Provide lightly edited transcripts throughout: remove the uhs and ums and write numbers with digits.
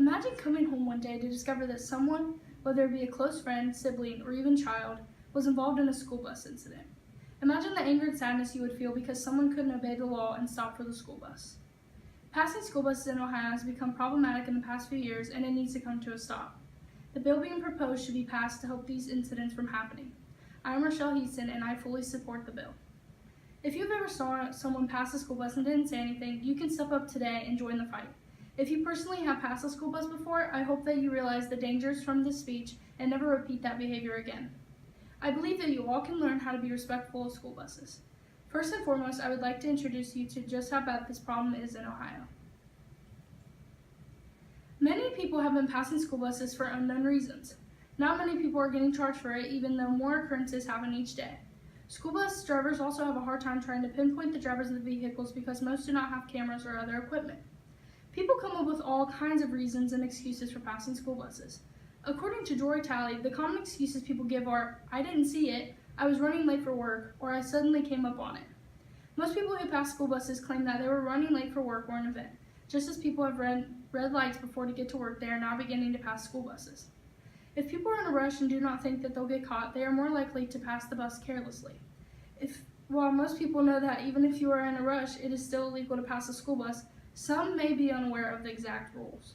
Imagine coming home one day to discover that someone, whether it be a close friend, sibling, or even child, was involved in a school bus incident. Imagine the anger and sadness you would feel because someone couldn't obey the law and stop for the school bus. Passing school buses in Ohio has become problematic in the past few years, and it needs to come to a stop. The bill being proposed should be passed to help these incidents from happening. I am Rochelle Heaton, and I fully support the bill. If you've ever saw someone pass a school bus and didn't say anything, you can step up today and join the fight. If you personally have passed a school bus before, I hope that you realize the dangers from this speech and never repeat that behavior again. I believe that you all can learn how to be respectful of school buses. First and foremost, I would like to introduce you to just how bad this problem is in Ohio. Many people have been passing school buses for unknown reasons. Not many people are getting charged for it, even though more occurrences happen each day. School bus drivers also have a hard time trying to pinpoint the drivers of the vehicles because most do not have cameras or other equipment. People come up with all kinds of reasons and excuses for passing school buses. According to Jory Talley, the common excuses people give are, "I didn't see it," "I was running late for work," or "I suddenly came up on it." Most people who pass school buses claim that they were running late for work or an event. Just as people have red lights before to get to work, they are now beginning to pass school buses. If people are in a rush and do not think that they'll get caught, they are more likely to pass the bus carelessly. While most people know that even if you are in a rush, it is still illegal to pass a school bus, some may be unaware of the exact rules.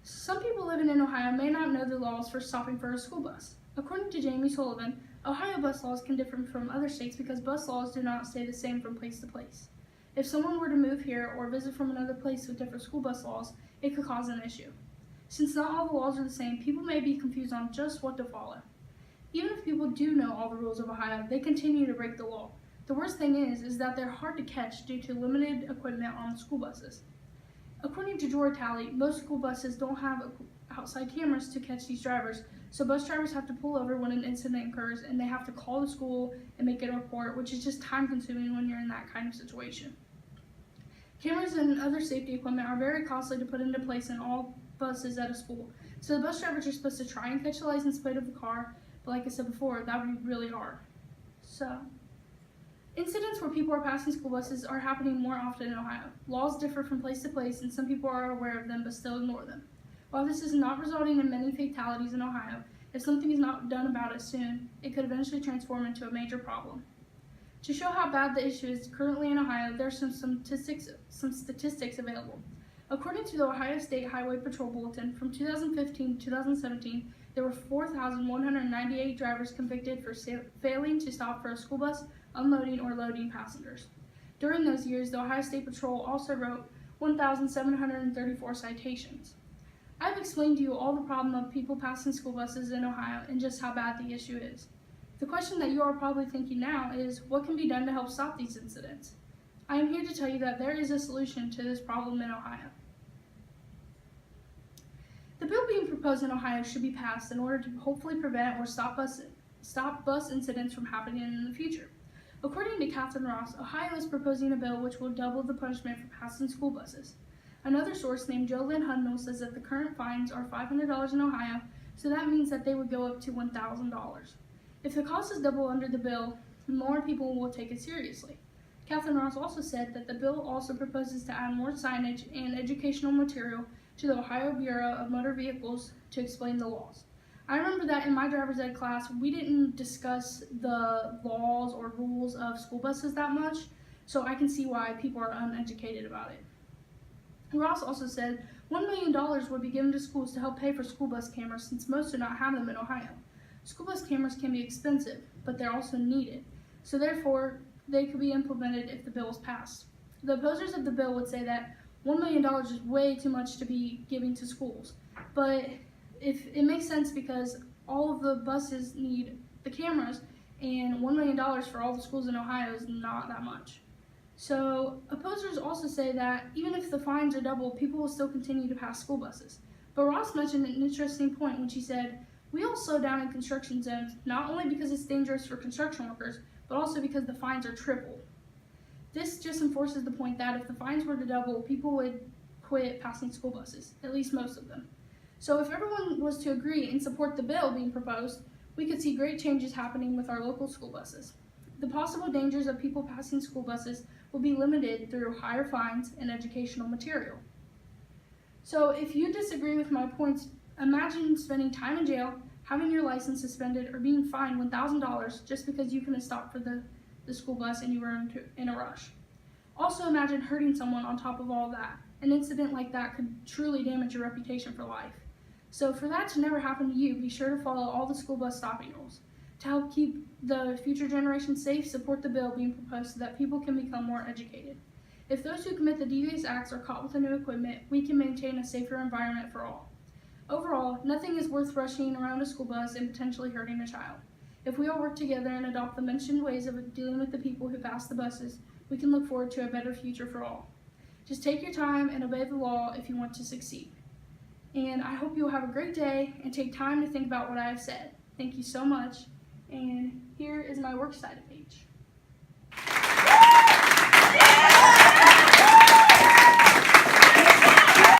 Some people living in Ohio may not know the laws for stopping for a school bus. According to Jamie Sullivan, Ohio bus laws can differ from other states because bus laws do not stay the same from place to place. If someone were to move here or visit from another place with different school bus laws, it could cause an issue. Since not all the laws are the same, people may be confused on just what to follow. Even if people do know all the rules of Ohio, they continue to break the law. The worst thing is that they're hard to catch due to limited equipment on school buses. According to Jory Talley, most school buses don't have outside cameras to catch these drivers, so bus drivers have to pull over when an incident occurs and they have to call the school and make a report, which is just time consuming when you're in that kind of situation. Cameras and other safety equipment are very costly to put into place in all buses at a school, so the bus drivers are supposed to try and catch the license plate of the car, but like I said before, that would be really hard. So, incidents where people are passing school buses are happening more often in Ohio. Laws differ from place to place, and some people are aware of them but still ignore them. While this is not resulting in many fatalities in Ohio, if something is not done about it soon, it could eventually transform into a major problem. To show how bad the issue is currently in Ohio, there are some statistics available. According to the Ohio State Highway Patrol Bulletin, from 2015 to 2017, there were 4,198 drivers convicted for failing to stop for a school bus, unloading, or loading passengers. During those years, the Ohio State Patrol also wrote 1,734 citations. I've explained to you all the problem of people passing school buses in Ohio and just how bad the issue is. The question that you are probably thinking now is, what can be done to help stop these incidents? I am here to tell you that there is a solution to this problem in Ohio. The bill being proposed in Ohio should be passed in order to hopefully prevent or stop bus incidents from happening in the future. According to Catherine Ross, Ohio is proposing a bill which will double the punishment for passing school buses. Another source named Joe Lynn Hudnall says that the current fines are $500 in Ohio, so that means that they would go up to $1,000. If the cost is double under the bill, more people will take it seriously. Catherine Ross also said that the bill also proposes to add more signage and educational material to the Ohio Bureau of Motor Vehicles to explain the laws. I remember that in my driver's ed class, we didn't discuss the laws or rules of school buses that much, so I can see why people are uneducated about it. Ross also said $1 million would be given to schools to help pay for school bus cameras since most do not have them in Ohio. School bus cameras can be expensive, but they're also needed, so therefore they could be implemented if the bill is passed. The opposers of the bill would say that $1 million is way too much to be giving to schools, but if it makes sense because all of the buses need the cameras, and $1 million for all the schools in Ohio is not that much. So opposers also say that even if the fines are double, people will still continue to pass school buses. But Ross mentioned an interesting point when she said, "We all slow down in construction zones, not only because it's dangerous for construction workers, but also because the fines are tripled." This just enforces the point that if the fines were to double, people would quit passing school buses, at least most of them. So if everyone was to agree and support the bill being proposed, we could see great changes happening with our local school buses. The possible dangers of people passing school buses will be limited through higher fines and educational material. So if you disagree with my points, imagine spending time in jail, having your license suspended, or being fined $1,000 just because you couldn't stop for the school bus and you were in a rush. Also imagine hurting someone on top of all that. An incident like that could truly damage your reputation for life. So for that to never happen to you, be sure to follow all the school bus stopping rules. To help keep the future generations safe, support the bill being proposed so that people can become more educated. If those who commit the devious acts are caught with the new equipment, we can maintain a safer environment for all. Overall, nothing is worth rushing around a school bus and potentially hurting a child. If we all work together and adopt the mentioned ways of dealing with the people who pass the buses, we can look forward to a better future for all. Just take your time and obey the law if you want to succeed. And I hope you'll have a great day and take time to think about what I have said. Thank you so much. And here is my works cited page. Yeah!